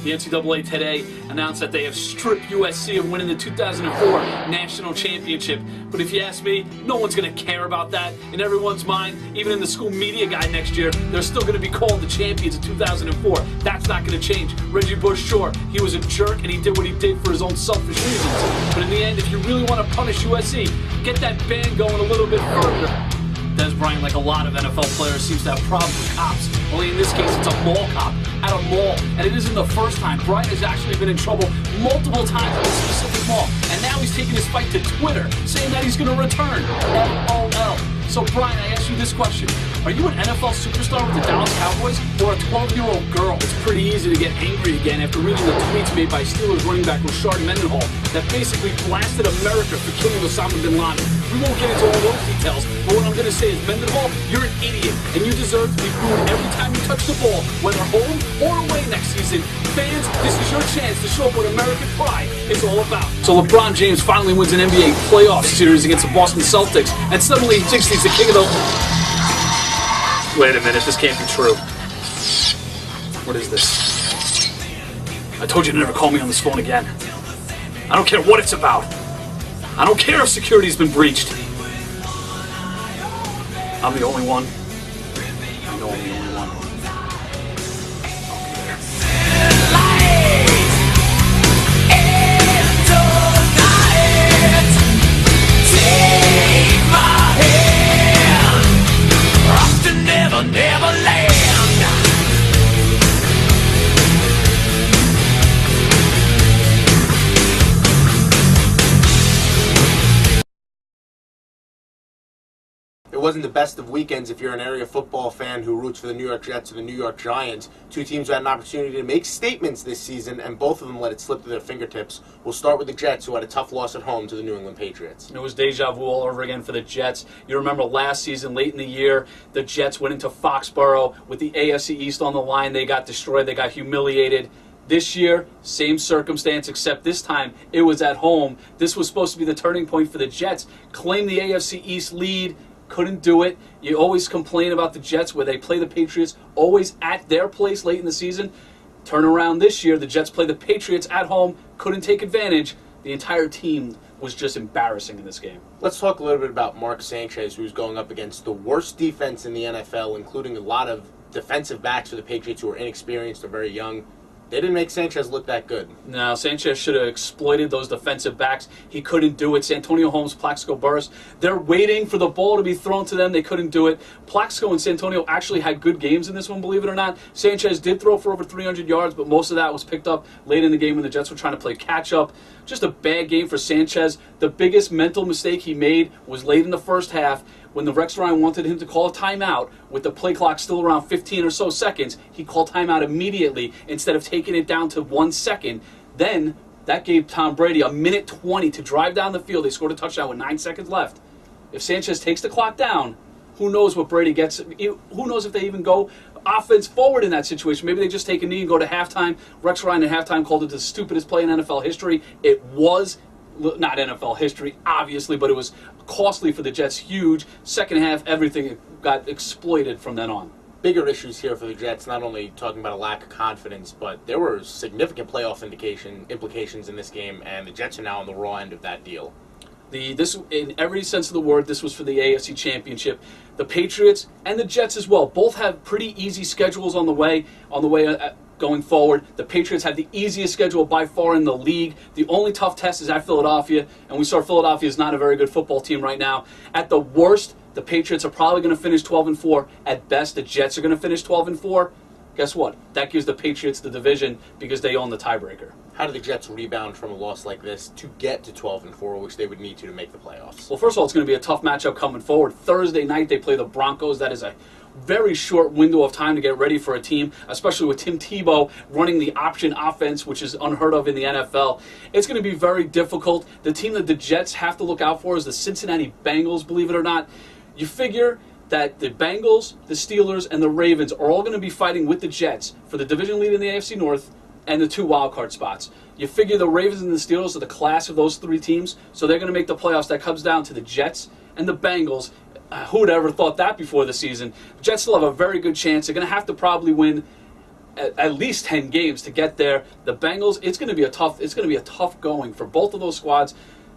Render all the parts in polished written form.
The NCAA today announced that they have stripped USC of winning the 2004 National Championship. But if you ask me, no one's going to care about that. In everyone's mind, even in the school media guide next year, they're still going to be called the champions of 2004. That's not going to change. Reggie Bush, sure, he was a jerk and he did what he did for his own selfish reasons. But in the end, if you really want to punish USC, get that ban going a little bit further. Des Bryant, like a lot of NFL players, seems to have problems with cops. Only in this case, it's a mall cop at a mall. And it isn't the first time. Bryant has actually been in trouble multiple times at a specific mall. And now he's taking his fight to Twitter, saying that he's going to return. LOL. So, Bryant, I ask you this question. Are you an NFL superstar with the Dallas Cowboys or a 12-year-old girl? It's pretty easy to get angry again after reading the tweets made by Steelers running back Rashard Mendenhall that basically blasted America for killing Osama bin Laden. We won't get into all those details, but what I'm going to say is, Mendenhall, you're an idiot, and you deserve to be booed every time you touch the ball, whether home or away next season. Fans, this is your chance to show up what American pride is all about. So LeBron James finally wins an NBA playoff series against the Boston Celtics, and suddenly he thinks he's the king of the... Wait a minute, this can't be true. What is this? I told you to never call me on this phone again. I don't care what it's about. I don't care if security's been breached. I'm the only one. I know I'm the only one. It wasn't the best of weekends if you're an area football fan who roots for the New York Jets or the New York Giants. Two teams who had an opportunity to make statements this season, and both of them let it slip through their fingertips. We'll start with the Jets, who had a tough loss at home to the New England Patriots. It was deja vu all over again for the Jets. You remember last season, late in the year, the Jets went into Foxborough with the AFC East on the line. They got destroyed. They got humiliated. This year, same circumstance, except this time it was at home. This was supposed to be the turning point for the Jets. Claim the AFC East lead. Couldn't do it. You always complain about the Jets where they play the Patriots always at their place late in the season. Turn around this year, the Jets play the Patriots at home, couldn't take advantage. The entire team was just embarrassing in this game. Let's talk a little bit about Mark Sanchez, who's going up against the worst defense in the NFL, including a lot of defensive backs for the Patriots who are inexperienced or very young. They didn't make Sanchez look that good. No, Sanchez should have exploited those defensive backs. He couldn't do it. Santonio Holmes, Plaxico Burress, they're waiting for the ball to be thrown to them. They couldn't do it. Plaxico and Santonio actually had good games in this one, believe it or not. Sanchez did throw for over 300 yards, but most of that was picked up late in the game when the Jets were trying to play catch-up. Just a bad game for Sanchez. The biggest mental mistake he made was late in the first half when the Rex Ryan wanted him to call a timeout with the play clock still around 15 or so seconds. He called timeout immediately instead of taking it down to 1 second. Then that gave Tom Brady a minute 20 to drive down the field. They scored a touchdown with 9 seconds left. If Sanchez takes the clock down, who knows what Brady gets? Who knows if they even go offense forward in that situation? Maybe they just take a knee and go to halftime. Rex Ryan at halftime called it the stupidest play in NFL history. It was not NFL history, obviously, but it was costly for the Jets. Huge. Second half, everything got exploited from then on. Bigger issues here for the Jets, not only talking about a lack of confidence, but there were significant playoff implications in this game, and the Jets are now on the raw end of that deal. This, in every sense of the word, this was for the AFC Championship. The Patriots and the Jets as well both have pretty easy schedules on the way. Going forward, the Patriots have the easiest schedule by far in the league. The only tough test is at Philadelphia, and we saw Philadelphia is not a very good football team right now. At the worst, the Patriots are probably going to finish 12-4. At best, the Jets are going to finish 12-4. Guess what? That gives the Patriots the division because they own the tiebreaker. How do the Jets rebound from a loss like this to get to 12-4, which they would need to make the playoffs? Well, first of all, it's going to be a tough matchup coming forward. Thursday night, they play the Broncos. That is a very short window of time to get ready for a team, especially with Tim Tebow running the option offense, which is unheard of in the NFL. It's going to be very difficult. The team that the Jets have to look out for is the Cincinnati Bengals, believe it or not. You figure that the Bengals, the Steelers, and the Ravens are all going to be fighting with the Jets for the division lead in the AFC North and the 2 wildcard spots. You figure the Ravens and the Steelers are the class of those 3 teams, so they're going to make the playoffs. That comes down to the Jets and the Bengals. Who would have ever thought that before the season? The Jets still have a very good chance. They're going to have to probably win at least 10 games to get there. The Bengals, it's going to be a tough going for both of those squads.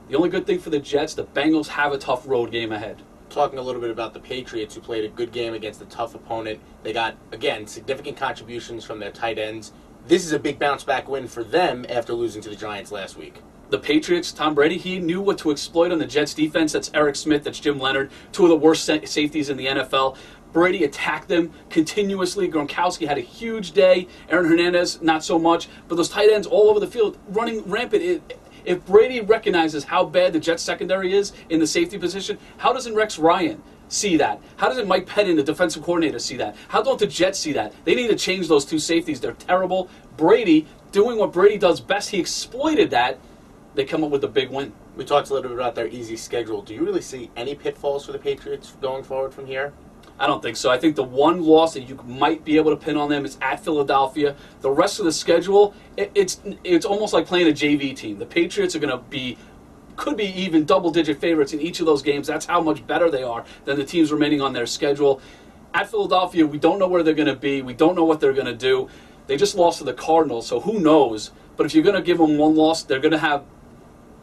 The only good thing for the Jets, the Bengals have a tough road game ahead. Talking a little bit about the Patriots, who played a good game against a tough opponent. They got, again, significant contributions from their tight ends. This is a big bounce-back win for them after losing to the Giants last week. The Patriots, Tom Brady, he knew what to exploit on the Jets defense. That's Eric Smith, that's Jim Leonard, two of the worst safeties in the NFL. Brady attacked them continuously. Gronkowski had a huge day. Aaron Hernandez, not so much. But those tight ends all over the field running rampant. If Brady recognizes how bad the Jets secondary is in the safety position, how doesn't Rex Ryan see that? How doesn't Mike Pettin, the defensive coordinator, see that? How don't the Jets see that? They need to change those two safeties. They're terrible. Brady, doing what Brady does best, he exploited that. They come up with a big win. We talked a little bit about their easy schedule. Do you really see any pitfalls for the Patriots going forward from here? I don't think so. I think the one loss that you might be able to pin on them is at Philadelphia. The rest of the schedule, it's almost like playing a JV team. The Patriots are going to could be even double-digit favorites in each of those games. That's how much better they are than the teams remaining on their schedule. At Philadelphia, we don't know where they're going to be. We don't know what they're going to do. They just lost to the Cardinals, so who knows? But if you're going to give them one loss, they're going to have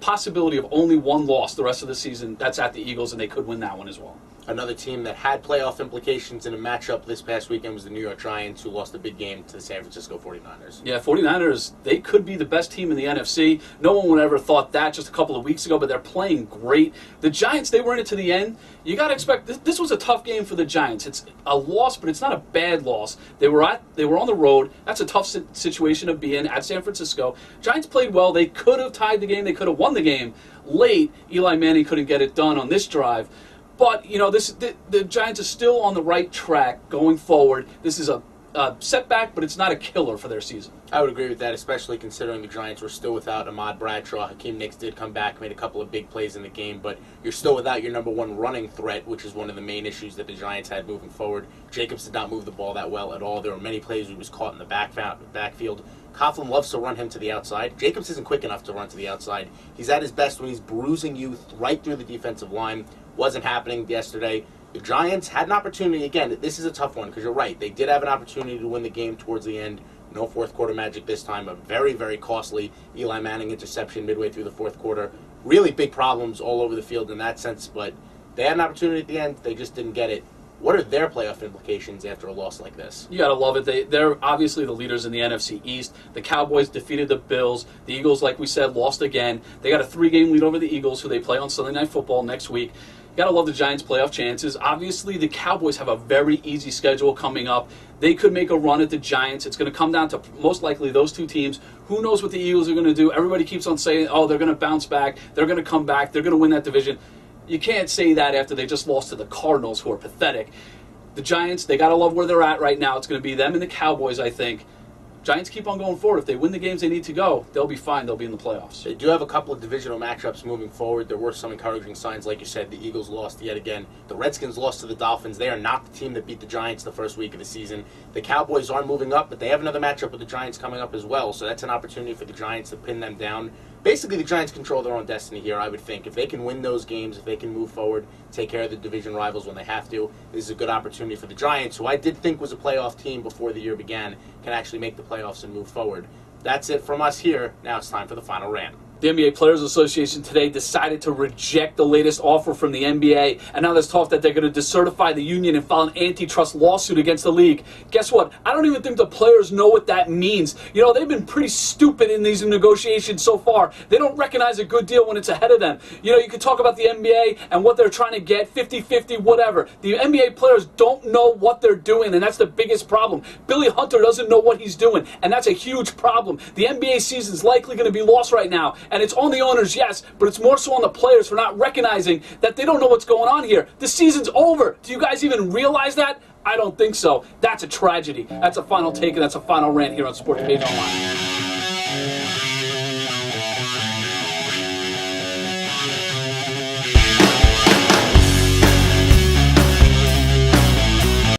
possibility of only one loss the rest of the season. That's at the Eagles, and they could win that one as well. Another team that had playoff implications in a matchup this past weekend was the New York Giants, who lost a big game to the San Francisco 49ers. Yeah, 49ers, they could be the best team in the NFC. No one would ever thought that just a couple of weeks ago, but they're playing great. The Giants, they were in it to the end. You got to expect, this was a tough game for the Giants. It's a loss, but it's not a bad loss. They were on the road. That's a tough situation to be in at San Francisco. Giants played well. They could have tied the game. They could have won the game. Late, Eli Manning couldn't get it done on this drive. But, the Giants are still on the right track going forward. This is a setback, but it's not a killer for their season. I would agree with that, especially considering the Giants were still without Ahmad Bradshaw. Hakeem Nicks did come back, made a couple of big plays in the game, but you're still without your number one running threat, which is one of the main issues that the Giants had moving forward. Jacobs did not move the ball that well at all. There were many plays where he was caught in the backfield. Coughlin loves to run him to the outside. Jacobs isn't quick enough to run to the outside. He's at his best when he's bruising you right through the defensive line. Wasn't happening yesterday. The Giants had an opportunity. Again, this is a tough one because you're right. They did have an opportunity to win the game towards the end. No fourth quarter magic this time. A very, very costly Eli Manning interception midway through the fourth quarter. Really big problems all over the field in that sense, but they had an opportunity at the end. They just didn't get it. What are their playoff implications after a loss like this? You got to love it. They're obviously the leaders in the NFC East. The Cowboys defeated the Bills. The Eagles, like we said, lost again. They got a 3-game lead over the Eagles, who they play on Sunday Night Football next week. You got to love the Giants' playoff chances. Obviously, the Cowboys have a very easy schedule coming up. They could make a run at the Giants. It's going to come down to most likely those two teams. Who knows what the Eagles are going to do? Everybody keeps on saying, oh, they're going to bounce back. They're going to come back. They're going to win that division. You can't say that after they just lost to the Cardinals, who are pathetic. The Giants, they got to love where they're at right now. It's going to be them and the Cowboys, I think. Giants keep on going forward. If they win the games they need to go, they'll be fine. They'll be in the playoffs. They do have a couple of divisional matchups moving forward. There were some encouraging signs. Like you said, the Eagles lost yet again. The Redskins lost to the Dolphins. They are not the team that beat the Giants the first week of the season. The Cowboys are moving up, but they have another matchup with the Giants coming up as well. So that's an opportunity for the Giants to pin them down. Basically, the Giants control their own destiny here, I would think. If they can win those games, if they can move forward, take care of the division rivals when they have to, this is a good opportunity for the Giants, who I did think was a playoff team before the year began, can actually make the playoffs and move forward. That's it from us here. Now it's time for the Final Rant. The NBA Players Association today decided to reject the latest offer from the NBA, and now there's talk that they're going to decertify the union and file an antitrust lawsuit against the league. Guess what? I don't even think the players know what that means. They've been pretty stupid in these negotiations so far. They don't recognize a good deal when it's ahead of them. You could talk about the NBA and what they're trying to get, 50-50, whatever. The NBA players don't know what they're doing, and that's the biggest problem. Billy Hunter doesn't know what he's doing, and that's a huge problem. The NBA season's likely going to be lost right now. And it's on the owners, yes, but it's more so on the players for not recognizing that they don't know what's going on here. The season's over. Do you guys even realize that? I don't think so. That's a tragedy. That's a final take, and that's a final rant here on Sports Page Online.